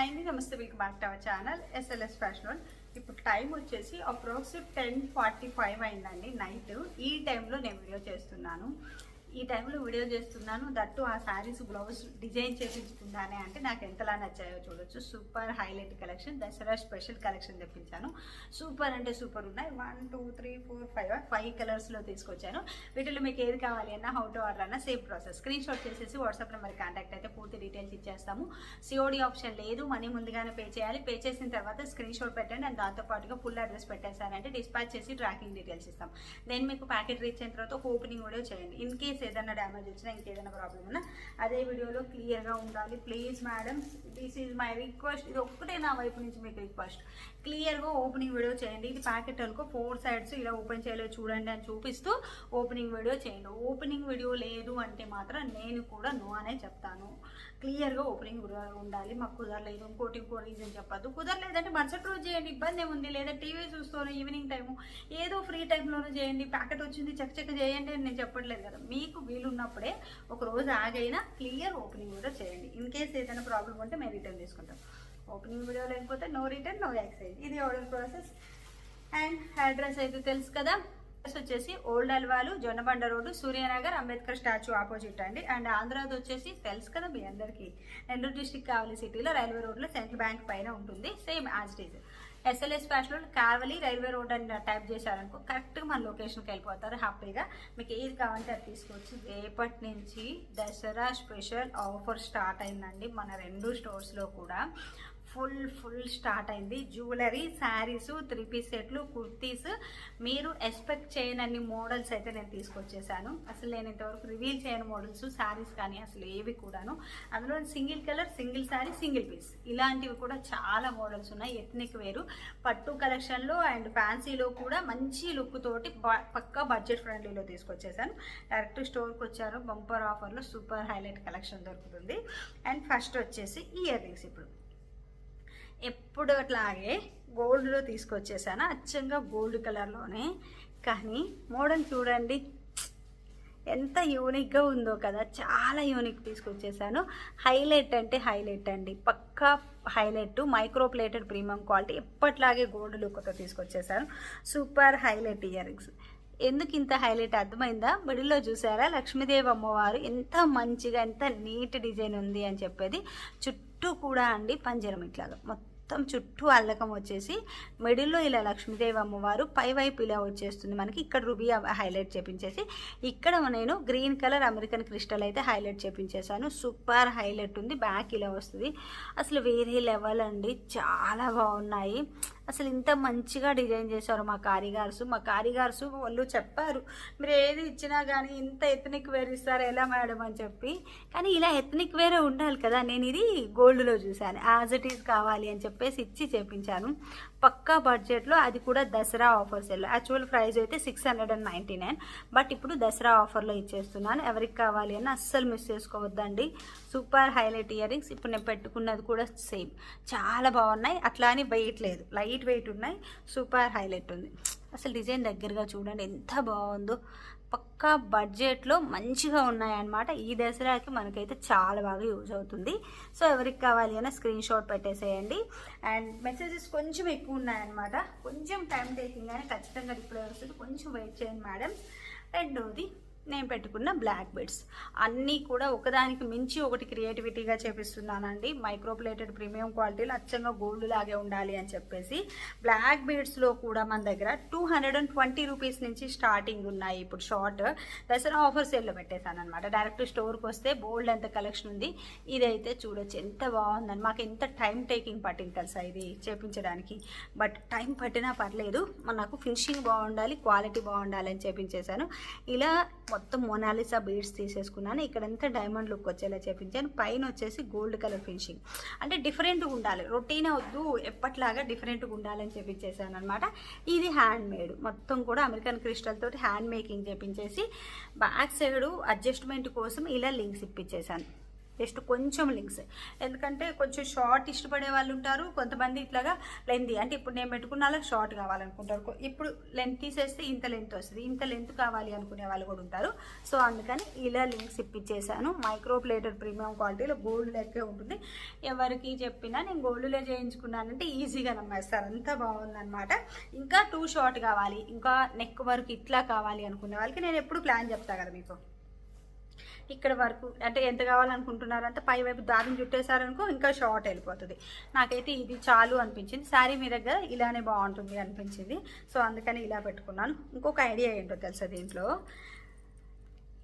Hi అండి, నమస్తే. Welcome back to our channel SLS fashion world. ఇప్పుడు టైం వచ్చేసి అప్రాక్స్ 10:45 అయిందండి నైట్. ఈ టైంలో నేను వీడియో చేస్తున్నాను. దట్టు ఆ శారీస్ బ్లౌజ్ డిజైన్ చేయించుకుందానే అంటే నాకు ఎంతలా నచ్చాయో చూడొచ్చు. Super highlight collection, Dasara special collection తెప్పించాను. సూపర్ అంటే సూపర్ ఉన్నాయి. 1 2 3 4 5 కలర్స్లో తీసుకొచ్చాను. వీటిలో మీకు ఏది కావాలి అన్నా, హౌ టు ఆర్డర్ అన్నా సేమ్ ప్రాసెస్. స్క్రీన్ షాట్ చేసేసి వాట్సాప్ నెంబర్ కాంటాక్ట్ అయితే పూర్తి డీటెయిల్స్ ఇచ్చేస్తాము. సిఓడి ఆప్షన్ లేదు, మనీ ముందుగానే పే చేయాలి. పే చేసిన తర్వాత స్క్రీన్ షాట్ పెట్టండి అండ్ దాంతోపాటుగా ఫుల్ అడ్రస్ పెట్టేశారంటే డిస్పాచ్ చేసి ట్రాకింగ్ డీటెయిల్స్ ఇస్తాం. దెన్ మీకు ప్యాకెట్ రీచ్ అయిన తర్వాత ఓపెనింగ్ వీడియో చేయండి. ఇన్ కేస్ ఏదైనా డ్యామేజ్ వచ్చినా, ఇంకేదైనా ప్రాబ్లం ఉన్నా అదే వీడియోలో క్లియర్గా ఉండాలి. Please madam, this is my request. ఇది ఒక్కటే నా వైపు నుంచి మీకు రిక్వెస్ట్. క్లియర్గా ఓపెనింగ్ వీడియో చేయండి. ఇది ప్యాకెట్ అనుకో 4 సైడ్స్ ఇలా ఓపెన్ చేయలేదు చూడండి అని చూపిస్తూ ఓపెనింగ్ వీడియో చేయండి. ఓపెనింగ్ వీడియో లేదు అంటే మాత్రం నేను కూడా నో అనే చెప్తాను. క్లియర్గా ఓపెనింగ్ వీడియో ఉండాలి. మాకు కుదరలేదు, ఇంకో రీజన్ చెప్పద్దు. కుదరలేదంటే మరుసటి రోజు చేయండి, ఇబ్బంది ఏముంది. లేదా టీవీ చూస్తాను ఈవినింగ్ టైము, ఏదో ఫ్రీ టైంలోనూ చేయండి. ప్యాకెట్ వచ్చింది చక్క చేయండి అని నేను చెప్పట్లేదు కదా. మీకు వీలున్నప్పుడే ఒక రోజు ఆగైనా క్లియర్ ఓపెనింగ్ వీడియో చేయండి. ఇన్ కేస్ ఏదైనా ప్రాబ్లం ఉంటే మేము రిటర్న్ తీసుకుంటాం. ఓపెనింగ్ వీడియో లేకపోతే నో రిటర్న్, నో ఎక్స్చేంజ్. ఇది ఆర్డర్ ప్రాసెస్. అండ్ అడ్రస్ అయితే తెలుసు కదా. అడ్రస్ వచ్చేసి old Alwal, Jonnabanda road, Suryanagar, Ambedkar statue opposite అండి. అండ్ ఆంధ్రాది వచ్చేసి తెలుసు కదా మీ అందరికీ, నెల్లూరు డిస్టిక్ కావలి సిటీలో రైల్వే రోడ్లో సెంట్రల్ బ్యాంక్ పైన ఉంటుంది. Same as it is. SLS fashion Kavali railway road అని టైప్ చేశారనుకో కరెక్ట్గా మన లొకేషన్కి వెళ్ళిపోతారు హ్యాపీగా. మీకు ఏది కావాలంటే అది తీసుకోవచ్చు. రేపటి నుంచి దసరా స్పెషల్ ఆఫర్ స్టార్ట్ అయిందండి మన 2 స్టోర్స్లో కూడా. ఫుల్ స్టార్ట్ అయింది. జ్యువెలరీ, శారీస్, 3 పీస్ సెట్లు, కుర్తీస్, మీరు ఎక్స్పెక్ట్ చేయనన్ని మోడల్స్ అయితే నేను తీసుకొచ్చేసాను. అసలు నేను ఇంతవరకు రివీల్ చేయని మోడల్స్, శారీస్ కానీ అసలు ఏవి కూడాను. అందులో single colour, single sari, single piece ఇలాంటివి కూడా చాలా మోడల్స్ ఉన్నాయి. ఎథ్నిక్ వేరు, పట్టు కలెక్షన్లో అండ్ ఫ్యాన్సీలో కూడా మంచి లుక్ తోటి పక్కా బడ్జెట్ ఫ్రెండ్లీలో తీసుకొచ్చేసాను. డైరెక్ట్ స్టోర్కి వచ్చారు. బంపర్ ఆఫర్లో సూపర్ హైలైట్ కలెక్షన్ దొరుకుతుంది. అండ్ ఫస్ట్ వచ్చేసి ఇయర్ రింగ్స్. ఎప్పుడు అట్లాగే గోల్డ్లో తీసుకొచ్చేసాను. అచ్చంగా గోల్డ్ కలర్లోనే, కానీ మోడల్ చూడండి ఎంత యూనిక్గా ఉందో కదా. చాలా యూనిక్ తీసుకొచ్చేసాను. హైలైట్ అంటే హైలైట్ అండి, పక్కా highlight. Micro plated premium quality, ఎప్పట్లాగే గోల్డ్ లుక్తో తీసుకొచ్చేసాను. Super highlight earrings. ఎందుకు ఇంత హైలైట్ అర్థమైందా? మిడిల్లో చూసారా లక్ష్మీదేవి అమ్మవారు ఎంత మంచిగా, ఎంత నీట్ డిజైన్ ఉంది అని చెప్పేది. చుట్టూ కూడా అండి పంజరం ఇట్లాగా మొత్తం చుట్టూ అల్లకం వచ్చేసి మిడిల్లో ఇలా లక్ష్మీదేవి అమ్మవారు, పై వైపు ఇలా వచ్చేస్తుంది మనకి. ఇక్కడ రూబీ హైలైట్ చేపించేసి, ఇక్కడ నేను గ్రీన్ కలర్ అమెరికన్ క్రిస్టల్ అయితే హైలైట్ చేపించేసాను. సూపర్ హైలైట్ ఉంది. బ్యాక్ ఇలా వస్తుంది. అసలు వేరే లెవెల్ అండి, చాలా బాగున్నాయి. అసలు ఇంత మంచిగా డిజైన్ చేశారు మా కారీగార్స్. వాళ్ళు చెప్పారు, మీరు ఏది ఇచ్చినా కానీ ఇంత ఎథ్నిక్ వేర్ ఇస్తారు ఎలా మేడం అని చెప్పి. కానీ ఇలా ఎథ్నిక్ వేరే ఉండాలి కదా. నేను ఇది గోల్డ్లో చూశాను, యాజ్ ఇట్ ఈజ్ కావాలి అని చెప్పేసి ఇచ్చి చేపించాను. పక్కా బడ్జెట్లో, అది కూడా Dasara offer cell. Actual price అయితే 699, బట్ ఇప్పుడు దసరా ఆఫర్లో ఇచ్చేస్తున్నాను. ఎవరికి కావాలి అని అస్సలు మిస్ చేసుకోవద్దండి. Super highlight earrings. ఇప్పుడు నేను పెట్టుకున్నది కూడా సేమ్, చాలా బాగున్నాయి. అట్లా అని వెయిట్ లేదు, లైట్ వెయిట్ ఉన్నాయి. సూపర్ హైలైట్ ఉంది. అసలు డిజైన్ దగ్గరగా చూడండి ఎంత బాగుందో. పక్కా బడ్జెట్లో మంచిగా ఉన్నాయన్నమాట. ఈ దసరాకి మనకైతే చాలా బాగా యూజ్ అవుతుంది. సో ఎవరికి కావాలి అన్న స్క్రీన్ షాట్ పెట్టేసేయండి. అండ్ మెసేజెస్ కొంచెం ఎక్కువ ఉన్నాయన్నమాట. కొంచెం టైం టేకింగ్ కానీ ఖచ్చితంగా రిప్లై వస్తుంది. కొంచెం వెయిట్ చేయండి మేడం. రెండోది, నేను పెట్టుకున్న బ్లాక్ బీడ్స్ అన్నీ కూడా ఒకదానికి మించి ఒకటి క్రియేటివిటీగా చేపిస్తున్నానండి. మైక్రో ప్లేటెడ్ ప్రీమియం క్వాలిటీలో అచ్చంగా గోల్డ్ లాగే ఉండాలి అని చెప్పేసి బ్లాక్ బీడ్స్లో కూడా మన దగ్గర 220 రూపీస్ నుంచి స్టార్టింగ్ ఉన్నాయి. ఇప్పుడు షార్ట్ దసరా ఆఫర్ సేల్లో పెట్టేశాను అనమాట. డైరెక్ట్ స్టోర్కి వస్తే బోల్డ్ ఎంత కలెక్షన్ ఉంది. ఇదైతే చూడొచ్చు ఎంత బాగుందని. మాకు ఎంత టైం టేకింగ్ పట్టింది తెలుసా ఇది చేపించడానికి. బట్ టైం పట్టినా పర్లేదు, నాకు ఫినిషింగ్ బాగుండాలి, క్వాలిటీ బాగుండాలి అని చేపించేశాను. ఇలా మొత్తం మొనాలిసా బీడ్స్ తీసేసుకున్నాను. ఇక్కడంతా డైమండ్ లుక్ వచ్చేలా చేపించాను. పైన వచ్చేసి గోల్డ్ కలర్ ఫినిషింగ్. అంటే డిఫరెంట్గా ఉండాలి, రొటీన్ వద్దు, ఎప్పట్లాగా డిఫరెంట్గా ఉండాలని చేపించేసాను అనమాట. ఇది హ్యాండ్ మేడ్, మొత్తం కూడా అమెరికన్ క్రిస్టల్ తోటి హ్యాండ్ మేకింగ్ చేపించేసి బ్యాక్ సైడ్ అడ్జస్ట్మెంట్ కోసం ఇలా లింక్స్ ఇప్పించేసాను. జస్ట్ కొంచెం లింక్స్, ఎందుకంటే కొంచెం షార్ట్ ఇష్టపడే వాళ్ళు ఉంటారు, కొంతమంది ఇట్లాగా లెంత్, అంటే ఇప్పుడు నేను పెట్టుకున్న షార్ట్ కావాలనుకుంటారు, ఇప్పుడు లెంత్ తీసేస్తే ఇంత లెంత్ వస్తుంది, ఇంత లెంత్ కావాలి అనుకునే వాళ్ళు కూడా ఉంటారు. సో అందుకని ఇలా లింక్స్ ఇప్పించేసాను. మైక్రో ప్లేటెడ్ ప్రీమియం క్వాలిటీలో గోల్డ్ లెక్కే ఉంటుంది. ఎవరికి చెప్పినా నేను గోల్డ్లో చేయించుకున్నానంటే ఈజీగా నమ్మేస్తారు, అంత బాగుందన్నమాట. ఇంకా టూ షార్ట్ కావాలి, ఇంకా నెక్ వర్క్ ఇట్లా కావాలి అనుకునే వాళ్ళకి నేను ఎప్పుడు ప్లాన్ చెప్తా కదా మీకు, ఇక్కడ వరకు అంటే ఎంత కావాలనుకుంటున్నారంటే పై వైపు దారం చుట్టేసారనుకో ఇంకా షార్ట్ వెళ్ళిపోతుంది. నాకైతే ఇది చాలు అనిపించింది. శారీ మీ దగ్గర ఇలానే బాగుంటుంది అనిపించింది, సో అందుకని ఇలా పెట్టుకున్నాను. ఇంకొక ఐడియా ఏంటో తెలుసా, దీంట్లో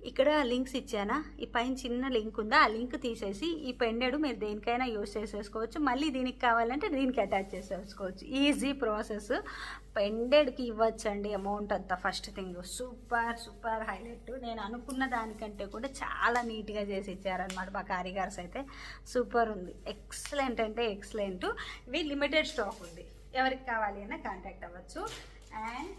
ఇక్కడ లింక్స్ ఇచ్చానా, ఈ పైన చిన్న లింక్ ఉందా, ఆ లింక్ తీసేసి ఈ పెండెడు మీరు దేనికైనా యూజ్ చేసేసుకోవచ్చు, మళ్ళీ దీనికి కావాలంటే దీనికి అటాచ్ చేసేసుకోవచ్చు. Easy process. పెండెడ్కి ఇవ్వచ్చండి అమౌంట్ అంతా. First thing super highlight. నేను అనుకున్న దానికంటే కూడా చాలా నీట్గా చేసి ఇచ్చారనమాట మా కారీగర్స్ అయితే. సూపర్ ఉంది, ఎక్సలెంట్ అంటే ఎక్సలెంట్. ఇవి లిమిటెడ్ స్టాక్ ఉంది, ఎవరికి కావాలి అన్నా కాంటాక్ట్ అవ్వచ్చు. అండ్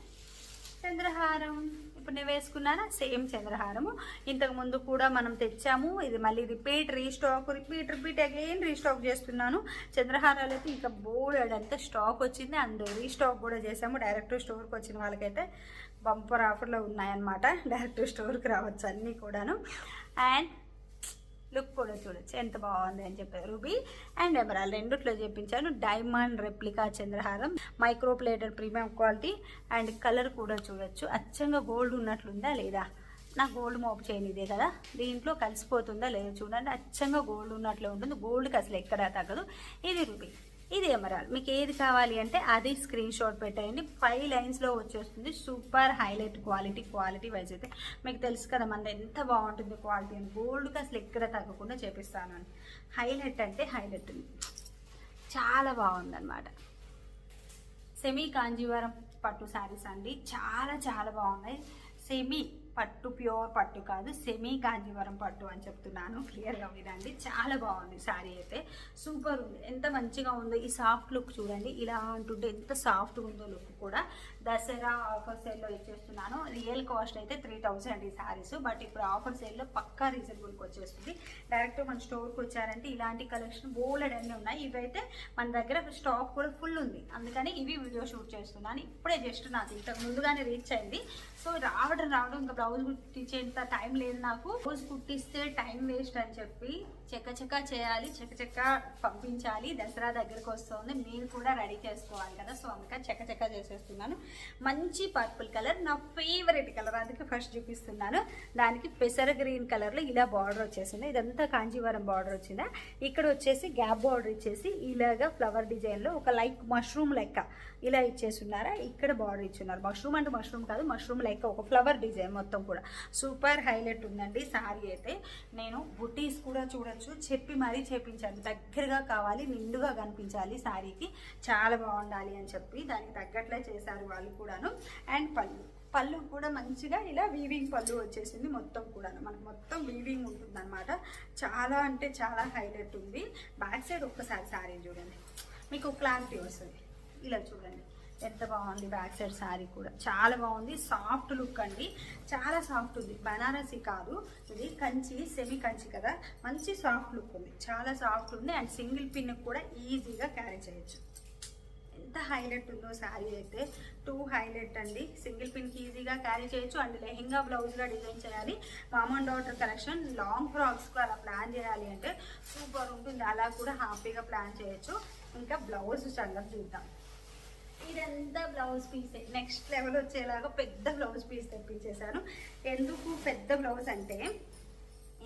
చంద్రహారం ఇప్పుడు నేను వేసుకున్నానా, సేమ్ చంద్రహారము ఇంతకు ముందు కూడా మనం తెచ్చాము. ఇది మళ్ళీ రిపీట్ అగైన్ రీస్టాక్ చేస్తున్నాను. చంద్రహారాలు అయితే ఇంకా బోల్డ్ అంతా స్టాక్ వచ్చింది, అండ్ రీస్టాక్ కూడా చేసాము. డైరెక్ట్ స్టోర్కి వచ్చిన వాళ్ళకైతే బంపర్ ఆఫర్లో ఉన్నాయన్నమాట. డైరెక్ట్ స్టోర్కి రావచ్చు అన్నీ కూడాను. అండ్ లుక్ కూడా చూడొచ్చు ఎంత బాగుంది అని చెప్పారు. రూబీ అండ్ ఎమరాల్డ్ రెండిట్లో చేయించాను. డైమండ్ రెప్లికా చంద్రహారం, micro plated premium quality. And colour కూడా చూడొచ్చు, అచ్చంగా గోల్డ్ ఉన్నట్లుందా లేదా. నా గోల్డ్ మోపు చేయని ఇదే కదా, దీంట్లో కలిసిపోతుందా లేదా చూడండి, అచ్చంగా గోల్డ్ ఉన్నట్లే ఉంటుంది. గోల్డ్కి అసలు ఎక్కడా తగ్గదు. ఇది రూబీ, ఇది ఎమరాల్డ్. మీకు ఏది కావాలి అంటే అది స్క్రీన్ షాట్ పెట్టేయండి. 5 లైన్స్లో వచ్చేస్తుంది. సూపర్ హైలైట్ క్వాలిటీ వైజ్ అయితే మీకు తెలుసు కదా మన ఎంత బాగుంటుంది క్వాలిటీ అని. గోల్డ్కి అసలు ఎక్కడ తగ్గకుండా చేపిస్తాను అని. హైలైట్ అంటే హైలైట్ ఉంది, చాలా బాగుందన్నమాట. సెమీ కాంజీవరం పట్టు శారీస్ అండి, చాలా బాగున్నాయి. సెమీ పట్టు, ప్యూర్ పట్టు కాదు, సెమీ కాంజీవరం పట్టు అని చెప్తున్నాను, క్లియర్గా వినండి. చాలా బాగుంది శారీ అయితే, సూపర్ ఉంది. ఎంత మంచిగా ఉందో ఈ సాఫ్ట్ లుక్ చూడండి, ఇలా అంటుంటే ఎంత సాఫ్ట్గా ఉందో లుక్ కూడా. దసరా ఆఫర్ సేల్లో ఇచ్చేస్తున్నాను. రియల్ కాస్ట్ అయితే 3000 ఈ శారీస్, బట్ ఇప్పుడు ఆఫర్ సేల్లో పక్కా రీజనబుల్కి వచ్చేస్తుంది. డైరెక్ట్ మన స్టోర్కి వచ్చారంటే ఇలాంటి కలెక్షన్ బోల్డ్ అన్నీ ఉన్నాయి. ఇవైతే మన దగ్గర స్టాక్ కూడా ఫుల్ ఉంది, అందుకని ఇవి వీడియో షూట్ చేస్తున్నాను. ఇప్పుడే జస్ట్ నాకు ఇంతకు ముందుగానే రీచ్ అయింది. సో రావడం ఇంకా బ్లౌజ్ కుట్టించేంత టైం లేదు నాకు. బ్లౌజ్ కుట్టిస్తే టైం వేస్ట్ అని చెప్పి చక్క చేయాలి, చక్క పంపించాలి. దసరా దగ్గరకు వస్తుంది, మీరు కూడా రెడీ చేసుకోవాలి కదా, సో అందుకని చక్క చేసేస్తున్నాను. మంచి పర్పుల్ కలర్, నా ఫేవరెట్ కలర్, అందుకే ఫస్ట్ చూపిస్తున్నాను. దానికి పెసర గ్రీన్ కలర్లో ఇలా బార్డర్ వచ్చేసింది. ఇదంతా కాంజీవరం బార్డర్ వచ్చిందా. ఇక్కడ వచ్చేసి గ్యాప్ బార్డర్ ఇచ్చేసి ఇలాగా ఫ్లవర్ డిజైన్లో ఒక లైక్ మష్రూమ్ లెక్క ఇలా ఇచ్చేస్తున్నారా. ఇక్కడ బార్డర్ ఇచ్చున్నారు. మష్రూమ్ అంటే మష్రూమ్ కాదు, మష్రూమ్ లెక్క ఒక ఫ్లవర్ డిజైన్ మొత్తం కూడా సూపర్ హైలైట్ ఉందండి శారీ అయితే. నేను బుటీస్ కూడా చూడొచ్చు, చెప్పి మరీ చేపించాను. దగ్గరగా కావాలి, నిండుగా కనిపించాలి శారీకి, చాలా బాగుండాలి అని చెప్పి దానికి తగ్గట్లే చేశారు వాళ్ళు కూడాను. అండ్ పళ్ళు కూడా మంచిగా ఇలా వీవింగ్ పళ్ళు వచ్చేసింది. మొత్తం కూడా మనకు మొత్తం వీవింగ్ ఉంటుంది అనమాట. చాలా అంటే చాలా హైలైట్ ఉంది. బ్యాక్ సైడ్ ఒక్కసారి శారీ చూడండి, మీకు క్లారిటీ వస్తుంది. ఇలా చూడండి ఎంత బాగుంది బ్యాక్ సైడ్ శారీ కూడా, చాలా బాగుంది. సాఫ్ట్ లుక్ అండి, చాలా సాఫ్ట్ ఉంది. బనారసి కాదు ఇది, కంచి, సెమీ కంచి కదా, మంచి సాఫ్ట్ లుక్ ఉంది, చాలా సాఫ్ట్ ఉంది. అండ్ సింగిల్ పిన్ కూడా ఈజీగా క్యారీ చేయొచ్చు. ఎంత హైలైట్ ఉందో శారీ అయితే, టూ హైలైట్ అండి. సింగిల్ పిన్కి ఈజీగా క్యారీ చేయొచ్చు. అండ్ లెహెంగా బ్లౌజ్గా డిజైన్ చేయాలి, mom and daughter collection, long ఫ్రాక్స్కు అలా ప్లాన్ చేయాలి అంటే సూపర్ ఉంటుంది. అలా కూడా హ్యాపీగా ప్లాన్ చేయొచ్చు. ఇంకా బ్లౌజ్ సంగతి చూద్దాం. ఇదంతా బ్లౌజ్ పీసే, నెక్స్ట్ లెవెల్ వచ్చేలాగా పెద్ద బ్లౌజ్ పీస్ తెప్పించేశాను. ఎందుకు పెద్ద బ్లౌజ్ అంటే,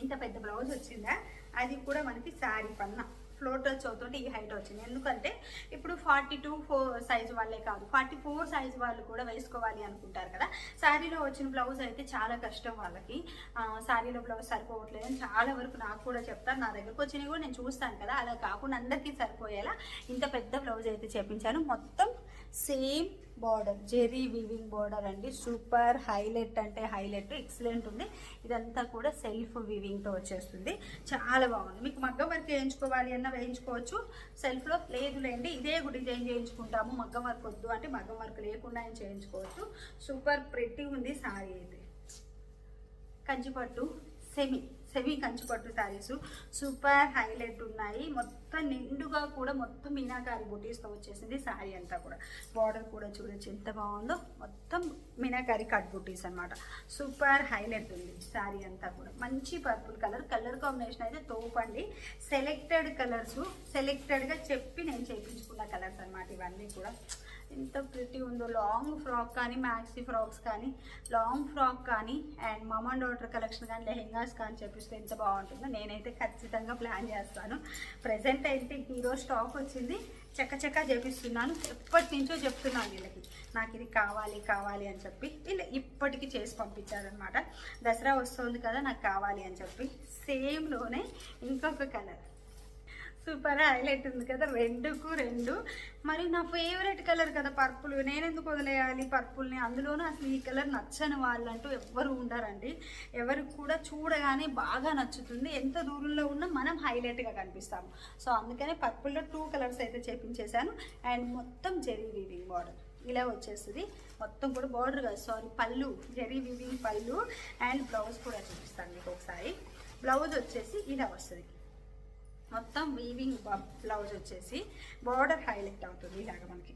ఇంత పెద్ద బ్లౌజ్ వచ్చిందా, అది కూడా మనకి శారీ పన్న ఫ్లోర్ టచ్ అవుతుంటే ఈ హైట్ వచ్చింది. ఎందుకంటే ఇప్పుడు 42 సైజు వాళ్ళే కాదు, 44 సైజు వాళ్ళు కూడా వేసుకోవాలి అనుకుంటారు కదా. శారీలో వచ్చిన బ్లౌజ్ అయితే చాలా కష్టం వాళ్ళకి, శారీలో బ్లౌజ్ సరిపోవట్లేదు అని చాలా వరకు నాకు కూడా చెప్తారు. నా దగ్గరకు వచ్చినవి కూడా నేను చూస్తాను కదా, అలా కాకుండా అందరికీ సరిపోయేలా ఇంత పెద్ద బ్లౌజ్ అయితే చేపించాను. మొత్తం same border, zari weaving border అండి. సూపర్ హైలైట్ అంటే హైలైట్, ఎక్సలెంట్ ఉంది. ఇదంతా కూడా సెల్ఫ్ వీవింగ్తో వచ్చేస్తుంది, చాలా బాగుంది. మీకు మగ్గం వర్క్ వేయించుకోవాలి అన్న వేయించుకోవచ్చు, సెల్ఫ్లో లేదులేండి ఇదే డిజైన్ చేయించుకుంటాము మగ్గం వర్క్ వద్దు అంటే మగ్గం వర్క్ లేకుండా చేయించుకోవచ్చు. సూపర్ ప్రెట్టి ఉంది శారీ అయితే. కంచిపట్టు సెమీ కంచి పట్టు శారీస్ సూపర్ హైలైట్ ఉన్నాయి. మొత్తం నిండుగా కూడా మొత్తం మీనాకారి బుటీస్తో వచ్చేసింది శారీ అంతా కూడా. బార్డర్ కూడా చూడొచ్చు ఎంత బాగుందో, మొత్తం మీనాకారి కట్ బుటీస్ అనమాట. సూపర్ హైలైట్ ఉంది శారీ అంతా కూడా. మంచి పర్పుల్ కలర్ కాంబినేషన్ అయితే తోపండి. సెలెక్టెడ్ కలర్స్, సెలెక్టెడ్గా చెప్పి నేను చేయించుకున్న కలర్స్ అనమాట ఇవన్నీ కూడా. ఎంత ప్రిటీ ఉందో. లాంగ్ ఫ్రాక్ కానీ, మ్యాక్సీ ఫ్రాక్స్ కానీ, లాంగ్ ఫ్రాక్ కానీ, and mum and daughter collection కానీ, లెహెంగాస్ కానీ చెప్పిస్తే ఎంత బాగుంటుందో నేనైతే ఖచ్చితంగా ప్లాన్ చేస్తాను. ప్రజెంట్ అయితే ఈరోజు స్టాక్ వచ్చింది, చక్కచక్క చేపిస్తున్నాను. ఎప్పటి నుంచో చెప్తున్నాను వీళ్ళకి నాకు ఇది కావాలి అని చెప్పి. వీళ్ళు ఇప్పటికీ చేసి పంపించారనమాట. దసరా వస్తుంది కదా నాకు కావాలి అని చెప్పి. సేమ్లోనే ఇంకొక కలర్ సూపర్ హైలైట్ ఉంది కదా, రెండుకు రెండు. మరి నా ఫేవరెట్ కలర్ కదా పర్పుల్, నేను ఎందుకు వదిలేయాలి పర్పుల్ని. అందులోనూ అసలు ఈ కలర్ నచ్చని వాళ్ళంటూ ఎవ్వరు ఉండరండి. ఎవరికి కూడా చూడగానే బాగా నచ్చుతుంది. ఎంత దూరంలో ఉన్నా మనం హైలైట్గా కనిపిస్తాము. సో అందుకనే పర్పుల్లో 2 కలర్స్ అయితే చేపించేశాను. అండ్ మొత్తం జెరీ వీవింగ్ బార్డర్ ఇలా వచ్చేస్తుంది. మొత్తం కూడా బార్డర్ కాదు, సారీ, పళ్ళు, జెరీ వీవింగ్ పళ్ళు. అండ్ బ్లౌజ్ కూడా చూపిస్తాను మీకు ఒకసారి. బ్లౌజ్ వచ్చేసి ఇలా వస్తుంది, మొత్తం వీవింగ్ బ్లౌజ్ వచ్చేసి బార్డర్ హైలైట్ అవుతుంది ఇలాగా మనకి.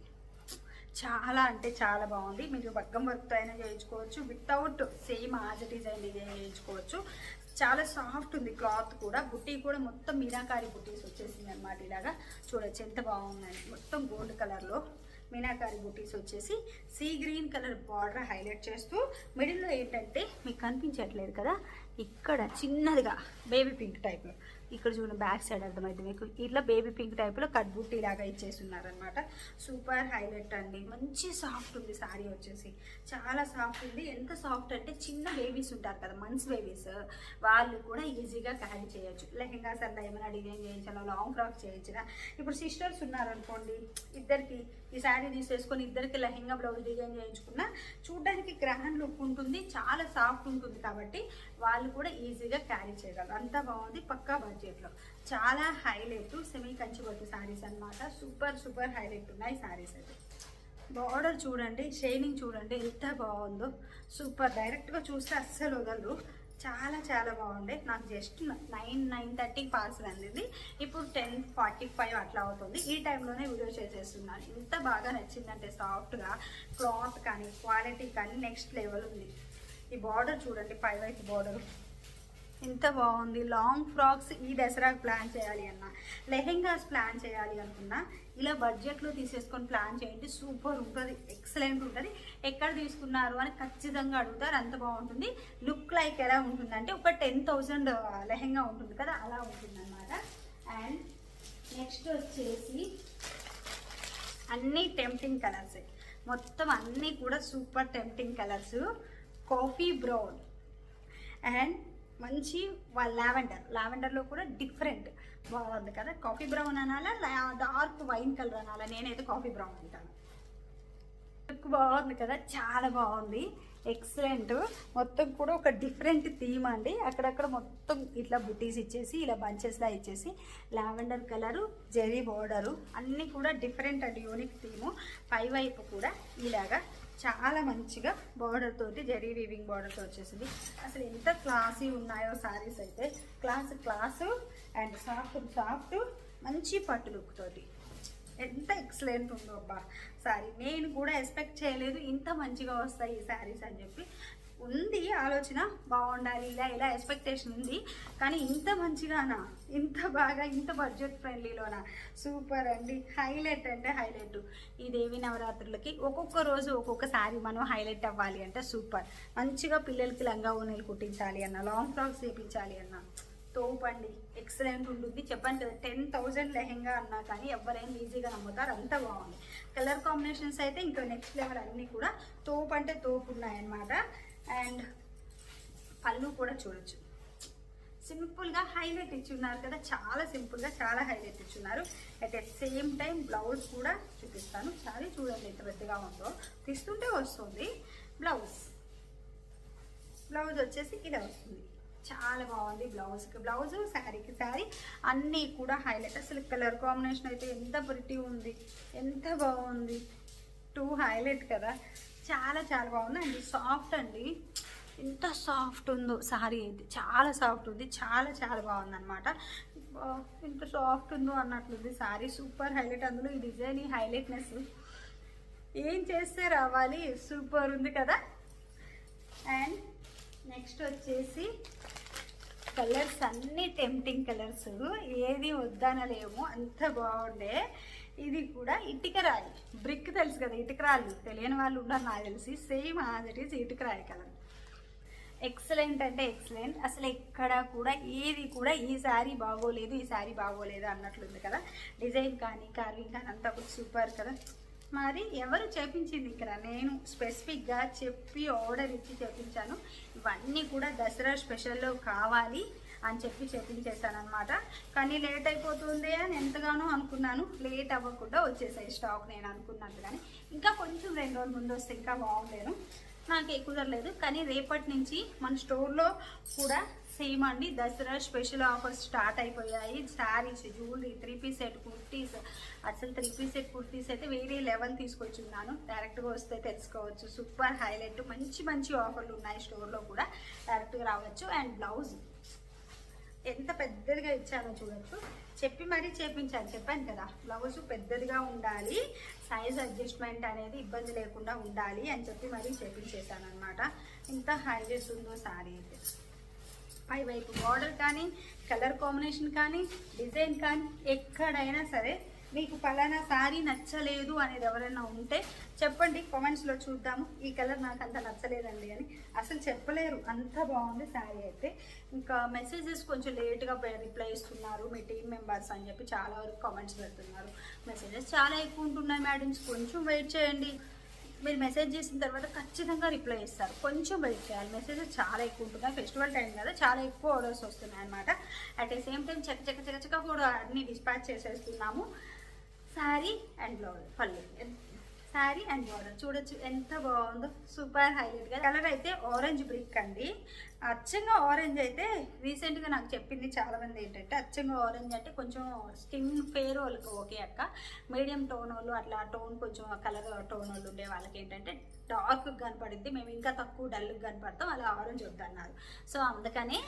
చాలా అంటే చాలా బాగుంది. మీరు బగ్గం వర్క్తో అయినా చేయించుకోవచ్చు, వితౌట్ సేమ్ ఆజ్ డిజైన్ చేయించుకోవచ్చు. చాలా సాఫ్ట్ ఉంది క్లాత్ కూడా. బుట్టి కూడా మొత్తం మీనాకారి బుట్టీస్ వచ్చేసింది అనమాట. ఇలాగా చూడొచ్చు ఎంత బాగుందండి. మొత్తం గోల్డ్ కలర్లో మీనాకారి బుటీస్ వచ్చేసి sea green colour border highlight చేస్తూ, మిడిల్లో ఏంటంటే మీకు కనిపించట్లేదు కదా, ఇక్కడ చిన్నదిగా బేబీ పింక్ టైప్లో, ఇక్కడ చూడండి బ్యాక్ సైడ్ అర్థమైంది మీకు, ఇట్లా బేబీ పింక్ టైప్లో కట్ బుట్టి లాగా ఇచ్చేస్తున్నారనమాట. సూపర్ హైలైట్ అండి. మంచి సాఫ్ట్ ఉంది శారీ వచ్చేసి, చాలా సాఫ్ట్ ఉంది. ఎంత సాఫ్ట్ అంటే చిన్న బేబీస్ ఉంటారు కదా, మంత్స్ బేబీస్, వాళ్ళు కూడా ఈజీగా క్యారీ చేయొచ్చు. లెహెంగాస్ అలా ఏమైనా డిజైన్ చేయించాలా, లాంగ్ ఫ్రాక్ చేయించినా. ఇప్పుడు సిస్టర్స్ ఉన్నారనుకోండి, ఇద్దరికి ఈ శారీ తీసేసుకొని ఇద్దరికి లెహెంగా బ్లౌజ్ డిజైన్ చేయించుకున్నా చూడడానికి గ్రాండ్ లుక్ ఉంటుంది, చాలా సాఫ్ట్ ఉంటుంది. కాబట్టి వాళ్ళు కూడా ఈజీగా క్యారీ చేయగలరు. అంతా బాగుంది, పక్కా బడ్జెట్లో. చాలా హైలైట్ సెమీ కంచి పట్టు శారీస్ అనమాట. సూపర్ హైలైట్ ఉన్నాయి శారీస్ అయితే. బార్డర్ చూడండి, షైనింగ్ చూడండి ఎంత బాగుందో. సూపర్. డైరెక్ట్గా చూస్తే అస్సలు వదలరు. చాలా బాగుంది. నాకు జస్ట్ 9:30 పార్సల్ అందింది. ఇప్పుడు 10:45 అట్లా అవుతుంది. ఈ టైంలోనే వీడియో చేసేస్తున్నాను. ఎంత బాగా నచ్చిందంటే సాఫ్ట్గా, క్లాత్ కానీ, క్వాలిటీ కానీ నెక్స్ట్ లెవెల్ ఉంది. ఈ బార్డర్ చూడండి, పైవైపు బార్డర్ ఎంత బాగుంది. లాంగ్ ఫ్రాక్స్ ఈ దసరాకు ప్లాన్ చేయాలి అన్నా, లెహెంగాస్ ప్లాన్ చేయాలి అనుకున్నా, ఇలా బడ్జెట్లో తీసేసుకొని ప్లాన్ చేయండి. సూపర్ ఉంటుంది, ఎక్సలెంట్ ఉంటుంది. ఎక్కడ తీసుకున్నారు అని ఖచ్చితంగా అడుగుతారు, అంత బాగుంటుంది. లుక్ లైక్ ఎలా ఉంటుందంటే ఒక 10,000 లెహెంగా ఉంటుంది కదా, అలా ఉంటుంది అన్నమాట. అండ్ నెక్స్ట్ వచ్చేసి అన్నీ టెంప్టింగ్ కలర్స్, మొత్తం అన్నీ కూడా super tempting colours. Coffee brown and మంచి లావెండర్లో కూడా డిఫరెంట్ బాగుంది కదా. కాఫీ బ్రౌన్ అనాలా, డార్క్ వైన్ కలర్ అనాలా, నేనైతే కాఫీ బ్రౌన్ అంటాను. లుక్ బాగుంది కదా, చాలా బాగుంది, ఎక్సలెంట్. మొత్తం కూడా ఒక డిఫరెంట్ థీమ్ అండి. అక్కడక్కడ మొత్తం ఇట్లా బుటీస్ ఇచ్చేసి, ఇలా బంచెస్లా ఇచ్చేసి, లావెండర్ కలరు, జెరీ బార్డరు, అన్నీ కూడా డిఫరెంట్ అండ్ యూనిక్ థీము. పైవైపు కూడా ఇలాగా చాలా మంచిగా బార్డర్ తోటి, జెరీ వీవింగ్ బార్డర్తో వచ్చేసింది. అసలు ఎంత క్లాసీ ఉన్నాయో శారీస్ అయితే. క్లాసు అండ్ సాఫ్ట్ మంచి పట్టు లుక్ తోటి ఎంత ఎక్సలెంట్ ఉందో అబ్బా శారీ. నేను కూడా ఎక్స్పెక్ట్ చేయలేదు ఇంత మంచిగా వస్తాయి ఈ శారీస్ అని చెప్పి. ఉంది ఆలోచన, బాగుండాలి ఇలా ఎక్స్పెక్టేషన్ ఉంది. కానీ ఇంత మంచిగానా, ఇంత బాగా, ఇంత బడ్జెట్ ఫ్రెండ్లీలోనా, సూపర్ అండి. హైలైట్ అంటే హైలైట్. ఈ దేవి నవరాత్రులకి ఒక్కొక్క రోజు ఒక్కొక్క శారీ మనం హైలైట్ అవ్వాలి అంటే సూపర్. మంచిగా పిల్లలకి లంగా ఓనీలు కుట్టించాలి అన్న, లాంగ్ ఫ్రాక్స్ చేయించాలి అన్న, తోపండి, ఎక్సలెంట్ ఉంటుంది. చెప్పాను కదా 10,000 లెహెంగా అన్నా కానీ ఎవరైనా ఈజీగా నమ్ముతారు, అంత బాగుంది. కలర్ కాంబినేషన్స్ అయితే ఇంకా నెక్స్ట్ లెవెల్, అన్నీ కూడా తోపు అంటే తోపు ఉన్నాయన్నమాట. అండ్ పళ్ళు కూడా చూడొచ్చు, సింపుల్గా హైలైట్ ఇచ్చున్నారు కదా, చాలా సింపుల్గా చాలా హైలైట్ ఇచ్చున్నారు. At the same time blouse కూడా చూపిస్తాను. సారీ చూడండి ఎంత పెద్దగా ఉందో, తీస్తుంటే వస్తుంది. బ్లౌజ్ వచ్చేసి ఇలా వస్తుంది, చాలా బాగుంది. బ్లౌజ్ శారీకి శారీ అన్నీ కూడా హైలైట్. అసలు కలర్ కాంబినేషన్ అయితే ఎంత ప్రిటీ ఉంది, ఎంత బాగుంది. 2 హైలైట్ కదా, చాలా బాగుంది. అండ్ సాఫ్ట్ అండి, ఎంత సాఫ్ట్ ఉందో సారీ అయితే, చాలా సాఫ్ట్ ఉంది, చాలా చాలా బాగుందన్నమాట. ఎంత సాఫ్ట్ ఉందో అన్నట్లుంది సారీ. సూపర్ హైలైట్, అందులో ఈ డిజైన్, ఈ హైలైట్నెస్ ఏం చేస్తే రావాలి, సూపర్ ఉంది కదా. అండ్ నెక్స్ట్ వచ్చేసి కలర్స్ అన్నీ టెంప్టింగ్ కలర్స్, ఏది వద్దనలేము, అంత బాగుండే. ఇది కూడా ఇటుక రాయి, బ్రిక్ తెలుసు కదా, ఇటుక రాయి తెలియని వాళ్ళు ఉన్నారు నాకు తెలిసి. సేమ్ యాజ్ ఇట్ ఈస్ ఇటుక రాయి కలర్. ఎక్సలెంట్ అంటే ఎక్సలెంట్. అసలు ఎక్కడ కూడా ఏది కూడా ఈ శారీ బాగోలేదు, ఈ శారీ బాగోలేదు అన్నట్లుంది కదా. డిజైన్ కానీ కార్వింగ్ కానీ అంతా కూడా సూపర్ కదా. మరి ఎవరు చేపించింది ఇక్కడ? నేను స్పెసిఫిక్గా చెప్పి ఆర్డర్ ఇచ్చి చేపించాను. ఇవన్నీ కూడా దసరా స్పెషల్లో కావాలి అని చెప్పి చేపించేసాను అనమాట. కానీ లేట్ అయిపోతుంది అని ఎంతగానో అనుకున్నాను. లేట్ అవ్వకుండా వచ్చేసాయి స్టాక్ నేను అనుకున్నట్టు. కానీ ఇంకా కొంచెం 2 రోజుల ముందు వస్తే ఇంకా బాగుండేను, నాకు కుదరలేదు. కానీ రేపటి నుంచి మన స్టోర్లో కూడా సేమ్ అండి, దసరా స్పెషల్ ఆఫర్స్ స్టార్ట్ అయిపోయాయి. Saris, jewellery, 3 piece set kurtis, అసలు 3 పీస్ సెట్ కుర్తీస్ అయితే వేరే లెవెల్ తీసుకొచ్చున్నాను. డైరెక్ట్గా వస్తే తెలుసుకోవచ్చు. సూపర్ హైలైట్, మంచి మంచి ఆఫర్లు ఉన్నాయి స్టోర్లో కూడా, డైరెక్ట్గా రావచ్చు. అండ్ బ్లౌజ్ ఎంత పెద్దదిగా ఇచ్చానో చూడొచ్చు. చెప్పి మరీ చేపించాను, చెప్పాను కదా బ్లౌజ్ పెద్దదిగా ఉండాలి, సైజ్ అడ్జస్ట్మెంట్ అనేది ఇబ్బంది లేకుండా ఉండాలి అని చెప్పి మరీ చేపించేసాను అనమాట. ఇంత హైలైట్ ఉందో శారీ అయితే. పైవైపు బార్డర్ కానీ, కలర్ కాంబినేషన్ కానీ, డిజైన్ కానీ, ఎక్కడైనా సరే మీకు పలానా శారీ నచ్చలేదు అనేది ఎవరైనా ఉంటే చెప్పండి, కామెంట్స్లో చూద్దాము. ఈ కలర్ నాకు అంత నచ్చలేదండి అని అసలు చెప్పలేరు, అంత బాగుంది శారీ అయితే. ఇంకా మెసేజెస్ కొంచెం లేట్గా రిప్లై ఇస్తున్నారు మీ టీమ్ మెంబర్స్ అని చెప్పి చాలా వరకు కామెంట్స్ పెడుతున్నారు. మెసేజెస్ చాలా ఎక్కువ ఉంటున్నాయి మేడమ్స్, కొంచెం వెయిట్ చేయండి. మీరు మెసేజ్ చేసిన తర్వాత ఖచ్చితంగా రిప్లై ఇస్తారు, కొంచెం వెయిట్ చేయాలి. మెసేజెస్ చాలా ఎక్కువ ఉంటున్నాయి, ఫెస్టివల్ టైం కదా, చాలా ఎక్కువ ఆర్డర్స్ వస్తున్నాయి అనమాట. అట్ ద సేమ్ టైం చక్క కూడా అన్ని డిస్పాచ్ చేసేస్తున్నాము. శారీ అండ్ బ్లౌజ్, పళ్ళు, శారీ అండ్ బార్డర్ చూడొచ్చు ఎంత బాగుందో, సూపర్ హైలైట్గా. కలర్ అయితే ఆరెంజ్ బ్రిక్ అండి, అచ్చంగా ఆరెంజ్. అయితే రీసెంట్గా నాకు చెప్పింది చాలామంది ఏంటంటే, అచ్చంగా ఆరెంజ్ అంటే కొంచెం స్కిన్ ఫేర్ వాళ్ళకి ఓకే అక్క, మీడియం టోన్ వాళ్ళు అట్లా టోన్ కొంచెం కలర్ టోన్ వాళ్ళు ఉండే వాళ్ళకి ఏంటంటే డార్క్ కనపడింది, మేము ఇంకా తక్కువ డల్గా కనపడతాం, అలా ఆరెంజ్ వద్దన్నారు. సో అందుకని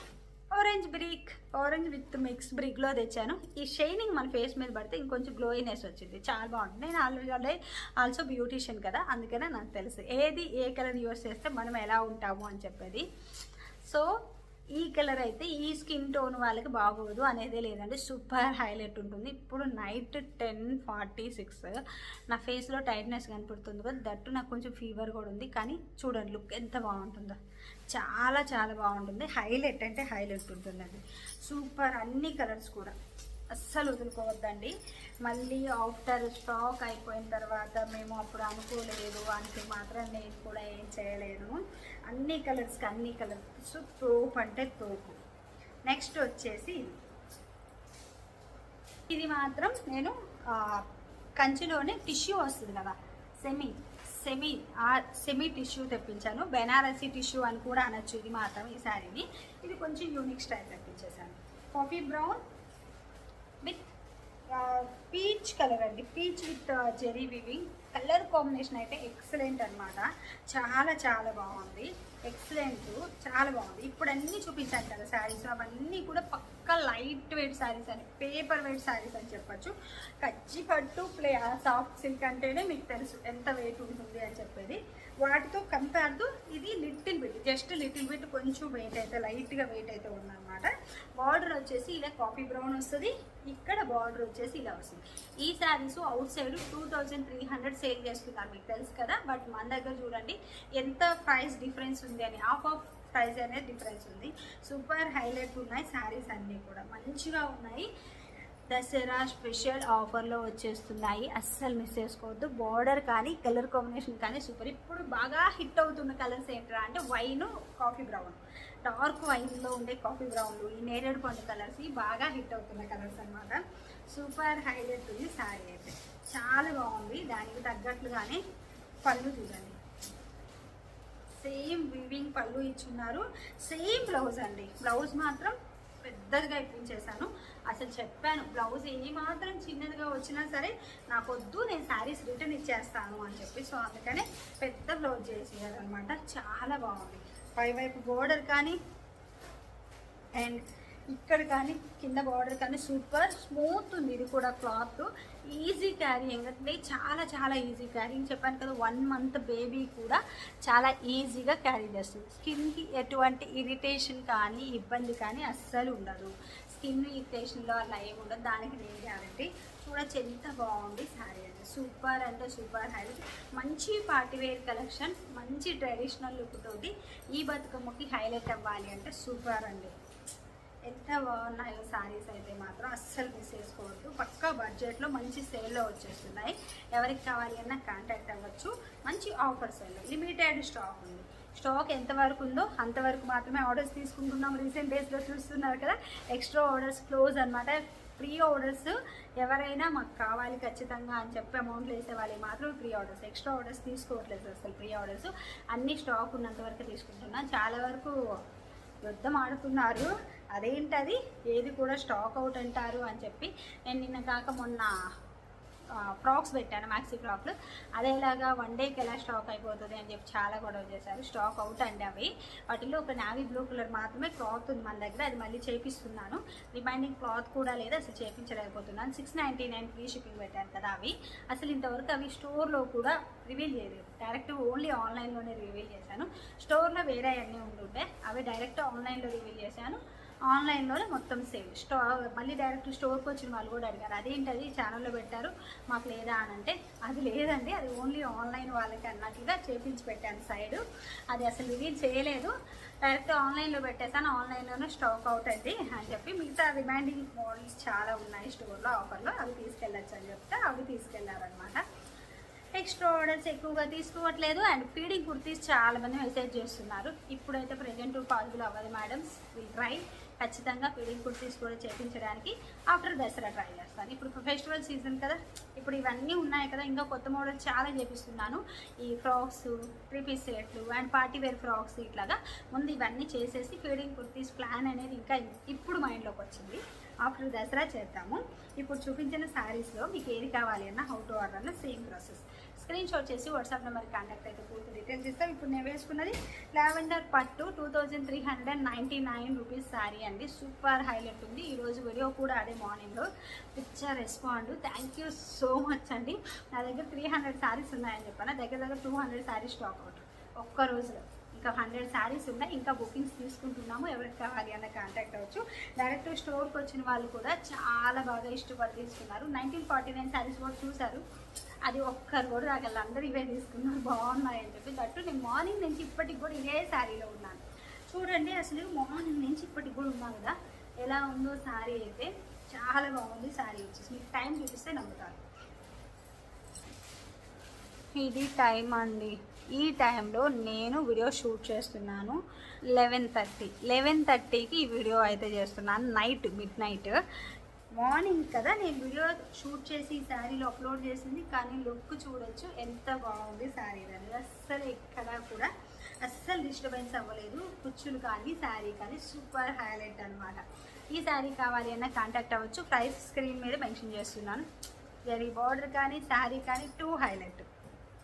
orange brick, orange with mix బ్రిక్లో తెచ్చాను. ఈ షైనింగ్ మన ఫేస్ మీద పడితే ఇంకొంచెం గ్లోయినెస్ వచ్చింది, చాలా బాగుంటుంది. నేను ఆల్రెడీ ఆల్సో బ్యూటీషియన్ కదా, అందుకనే నాకు తెలుసు ఏది ఏ కలర్ యూస్ చేస్తే మనం ఎలా ఉంటాము అని చెప్పేది. సో ఈ కలర్ అయితే ఈ స్కిన్ టోన్ వాళ్ళకి బాగోదు అనేదే లేదండి, సూపర్ హైలైట్ ఉంటుంది. ఇప్పుడు నైట్ 10:46, నా ఫేస్లో టైట్నెస్ కనపడుతుంది కదా, దట్టు నాకు కొంచెం ఫీవర్ కూడా ఉంది. కానీ చూడండి లుక్ ఎంత బాగుంటుందో, చాలా చాలా బాగుంటుంది. హైలైట్ అంటే హైలైట్ ఉంటుందండి, సూపర్. అన్ని కలర్స్ కూడా అస్సలు వదులుకోవద్దండి. మళ్ళీ ఆఫ్టర్ స్టాక్ అయిపోయిన తర్వాత మేము అప్పుడు అనుకోలేదు అంటే మాత్రం నేను కూడా ఏం చేయలేను. అన్ని కలర్స్కి అన్ని కలర్స్ తోపు అంటే తోపు. నెక్స్ట్ వచ్చేసి ఇది మాత్రం నేను కంచిలోనే టిష్యూ వస్తుంది కదా, సెమీ టిష్యూ తెప్పించాను. బెనారసీ టిష్యూ అని కూడా అనొచ్చు ఇది మాత్రం, ఈ శారీని. ఇది కొంచెం యూనిక్ స్టైల్ తెప్పించేసాను. Coffee brown with peach colour అండి, peach with zari weaving. Colour combination అయితే ఎక్సలెంట్ అనమాట, చాలా చాలా బాగుంది, ఎక్సలెంట్, చాలా బాగుంది. ఇప్పుడు అన్నీ చూపించాను కదా శారీస్, అవన్నీ కూడా పక్కా లైట్ వెయిట్ శారీస్ అని, పేపర్ వెయిట్ శారీస్ అని చెప్పచ్చు. కచ్చి పట్టు సాఫ్ట్ సిల్క్ అంటేనే మీకు తెలుసు ఎంత వెయిట్ ఉంటుంది అని చెప్పేది. వాటితో కంపేర్ టు ఇది little bit, just little bit కొంచెం వెయిట్ అయితే, లైట్గా వెయిట్ అయితే ఉందన్నమాట. బార్డర్ వచ్చేసి ఇలా కాఫీ బ్రౌన్ వస్తుంది, ఇక్కడ బార్డర్ వచ్చేసి ఇలా వస్తుంది. ఈ శారీస్ అవుట్ సైడ్ 2300 సేల్ చేస్తున్నారు, మీకు తెలుసు కదా. బట్ మన దగ్గర చూడండి ఎంత ప్రైస్ డిఫరెన్స్ ఉంది అని, హాఫ్ ప్రైస్ అనేది డిఫరెన్స్ ఉంది. సూపర్ హైలైట్ ఉన్నాయి శారీస్ అన్నీ కూడా, మంచిగా ఉన్నాయి. దసరా స్పెషల్ ఆఫర్లో వచ్చేస్తున్నాయి, అస్సలు మిస్ చేసుకోవద్దు. బార్డర్ కానీ కలర్ కాంబినేషన్ కానీ సూపర్. ఇప్పుడు బాగా హిట్ అవుతున్న కలర్స్ ఏంటరా అంటే వైన్, కాఫీ బ్రౌన్, డార్క్ వైన్లో ఉండే కాఫీ బ్రౌన్లు, ఈ నేరేడు పండు కలర్స్ బాగా హిట్ అవుతున్న కలర్స్ అనమాట. సూపర్ హైలైట్ ఉంది శారీ అయితే, చాలా బాగుంది. దానికి తగ్గట్లుగానే పళ్ళు చూడండి, సేమ్ వివింగ్ పళ్ళు ఇచ్చున్నారు, సేమ్ బ్లౌజ్ అండి. బ్లౌజ్ మాత్రం పెద్దదిగా ఇప్పించేశాను. అసలు చెప్పాను బ్లౌజ్ ఏ మాత్రం చిన్నదిగా వచ్చినా సరే నాకొద్దు, నేను శారీస్ రిటర్న్ ఇచ్చేస్తాను అని చెప్పి. సో అందుకనే పెద్ద బ్లౌజ్ చేసేయాలన్నమాట, చాలా బాగుంది. పై వైపు బోర్డర్ కానీ అండ్ ఇక్కడ కానీ కింద బార్డర్ కానీ సూపర్ స్మూత్ ఉంది. ఇది కూడా క్లాత్ ఈజీ క్యారీయింగ్ అంటే చాలా చాలా ఈజీ క్యారీయింగ్. చెప్పాను కదా 1 month బేబీ కూడా చాలా ఈజీగా క్యారీ చేస్తుంది. స్కిన్కి ఎటువంటి ఇరిటేషన్ కానీ ఇబ్బంది కానీ అస్సలు ఉండదు. స్కిన్ ఇరిటేషన్లో అలా ఏమి ఉండదు, దానికి నేను గ్యారంటీ. చూడొచ్చు ఎంత బాగుంది శారీ అంటే సూపర్ అంటే సూపర్ హైలైట్. మంచి పార్టీవేర్ కలెక్షన్, మంచి ట్రెడిషనల్ లుక్ తోటి ఈ బతుకమ్మకి హైలైట్ అవ్వాలి అంటే సూపర్ అండి. ఎంత బాగున్నాయో శారీస్ అయితే మాత్రం అస్సలు మిస్ చేసుకోవద్దు. పక్కా బడ్జెట్లో మంచి సేల్లో వచ్చేస్తున్నాయి. ఎవరికి కావాలి అన్నా కాంటాక్ట్ అవ్వచ్చు. మంచి ఆఫర్ సేల్లో లిమిటెడ్ స్టాక్ ఉంది. స్టాక్ ఎంతవరకు ఉందో అంతవరకు మాత్రమే ఆర్డర్స్ తీసుకుంటున్నాం. రీసెంట్ డేస్లో చూస్తున్నారు కదా, ఎక్స్ట్రా ఆర్డర్స్ క్లోజ్ అనమాట. ప్రీ ఆర్డర్స్ ఎవరైనా మాకు కావాలి ఖచ్చితంగా అని చెప్పి అమౌంట్లు వేసే వాళ్ళకి మాత్రం ప్రీ ఆర్డర్స్, ఎక్స్ట్రా ఆర్డర్స్ తీసుకోవట్లేదు అసలు. ప్రీ ఆర్డర్స్ అన్ని స్టాక్ ఉన్నంత వరకు తీసుకుంటున్నాం. చాలా వరకు యుద్ధం ఆడుతున్నారు, అదేంటది ఏది కూడా స్టాక్ అవుట్ అంటారు అని చెప్పి. నేను నిన్న కాక మొన్న ఫ్రాక్స్ పెట్టాను, మ్యాక్సీ ఫ్రాక్లు. అదేలాగా 1 డేకి ఎలా స్టాక్ అయిపోతుంది అని చెప్పి చాలా గొడవ చేశారు. స్టాక్ అవుట్ అండి అవి. వాటిలో ఒక నావీ బ్లూ కలర్ మాత్రమే క్లాత్ ఉంది మన దగ్గర, అది మళ్ళీ చేపిస్తున్నాను. రిమైనింగ్ క్లాత్ కూడా లేదు, అసలు చేయించలేకపోతున్నాను. 699 ఫ్రీ షిప్పింగ్ పెట్టాను కదా అవి. అసలు ఇంతవరకు అవి స్టోర్లో కూడా రివీల్ చేయలేదు, డైరెక్ట్ ఓన్లీ ఆన్లైన్లోనే రివీల్ చేశాను. స్టోర్లో వేరే అన్నీ ఉంటుంటే అవి డైరెక్ట్ ఆన్లైన్లో రివీల్ చేశాను. ఆన్లైన్లోనే మొత్తం సేల్. మళ్ళీ డైరెక్ట్ స్టోర్కి వచ్చిన వాళ్ళు కూడా అడిగారు, అదేంటది ఛానల్లో పెట్టారు మాకు లేదా అని అంటే, అది లేదండి, అది ఓన్లీ ఆన్లైన్ వాళ్ళకి అన్నట్టుగా చేపించి పెట్టాను సైడు. అది అసలు రివీల్ చేయలేదు, డైరెక్ట్ ఆన్లైన్లో పెట్టేసాను. ఆన్లైన్లోనే స్టాక్ అవుట్ అండి అని చెప్పి. మిగతా రిమైండింగ్ మోడల్స్ చాలా ఉన్నాయి స్టోర్లో ఆఫర్లో, అవి తీసుకెళ్ళచ్చు అని చెప్తే అవి తీసుకెళ్లారనమాట. ఎక్స్ట్రా ఆర్డర్స్ ఎక్కువగా తీసుకోవట్లేదు. అండ్ ఫీడింగ్ కుర్తీస్ చాలామంది మెసేజ్ చేస్తున్నారు. ఇప్పుడైతే ప్రజెంట్ పాసిబుల్ అవ్వదు మేడమ్స్, విల్ ట్రై. ఖచ్చితంగా ఫీడింగ్ కుర్తీస్ కూడా చేయించడానికి ఆఫ్టర్ దసరా ట్రై చేస్తాను. ఇప్పుడు ఫెస్టివల్ సీజన్ కదా, ఇప్పుడు ఇవన్నీ ఉన్నాయి కదా, ఇంకా కొత్త మోడల్ చాలా చేపిస్తున్నాను. ఈ ఫ్రాక్స్, 3 పీస్ సెట్లు అండ్ పార్టీవేర్ ఫ్రాక్స్ ఇట్లాగా ముందు ఇవన్నీ చేసేసి ఫీడింగ్ కుర్తీస్ ప్లాన్ అనేది ఇంకా ఇప్పుడు మైండ్లోకి వచ్చింది. ఆఫ్టర్ దసరా చేద్దాము. ఇప్పుడు చూపించిన శారీస్లో మీకు ఏది కావాలి అన్న హౌ టు ఆర్డర్ అన్న సేమ్ ప్రాసెస్. స్క్రీన్ షాట్ చేసి వాట్సాప్ నెంబర్కి కాంటాక్ట్ అయితే పూర్తి డీటెయిల్స్ ఇస్తాం. ఇప్పుడు నేను వేసుకున్నది లావెండర్ పట్టు 2399 రూపీస్ శారీ అండి. సూపర్ హైలైట్ ఉంది. ఈరోజు వీడియో కూడా అదే మార్నింగ్లో picture respond. Thank you so much అండి. నా దగ్గర 300 శారీస్ ఉన్నాయని చెప్పాను, దగ్గర 200 శారీస్ స్టాక్ అవుట్ ఒక్క రోజులో. ఇంకా 100 శారీస్ ఉన్నాయి, ఇంకా బుకింగ్స్ తీసుకుంటున్నాము. ఎవరికి కావాలి అన్న కాంటాక్ట్ అవ్వచ్చు. డైరెక్ట్ స్టోర్కి వచ్చిన వాళ్ళు కూడా చాలా బాగా ఇష్టపడి తీసుకున్నారు. 1949 శారీస్ కూడా చూశారు, అది ఒక్కరు కూడా రాగల, అందరూ ఇవే తీసుకున్నారు, బాగున్నాయని చెప్పి. దట్టు నేను మార్నింగ్ నుంచి ఇప్పటికి కూడా ఇదే శారీలో ఉన్నాను. చూడండి అసలు మార్నింగ్ నుంచి ఇప్పటికి కూడా ఉన్నాను కదా, ఎలా ఉందో శారీ అయితే చాలా బాగుంది. శారీ వచ్చేసి మీకు టైం చూపిస్తే నమ్ముతారు. ఇది టైం అండి, ఈ టైంలో నేను వీడియో షూట్ చేస్తున్నాను. 11:30కి ఈ వీడియో అయితే చేస్తున్నాను. Night midnight. మార్నింగ్ కదా నేను వీడియో షూట్ చేసి ఈ శారీలో అప్లోడ్ చేసింది, కానీ లుక్ చూడొచ్చు ఎంత బాగుంది శారీ అనేది. అస్సలు ఎక్కడా కూడా అస్సలు డిస్టర్బెన్స్ అవ్వలేదు. కుచ్చులు కానీ శారీ కానీ సూపర్ హైలైట్ అనమాట. ఈ శారీ కావాలి అన్న కాంటాక్ట్ అవ్వచ్చు. ప్రైస్ స్క్రీన్ మీద మెన్షన్ చేస్తున్నాను. జరీ బార్డర్ కానీ శారీ కానీ 2 హైలైట్.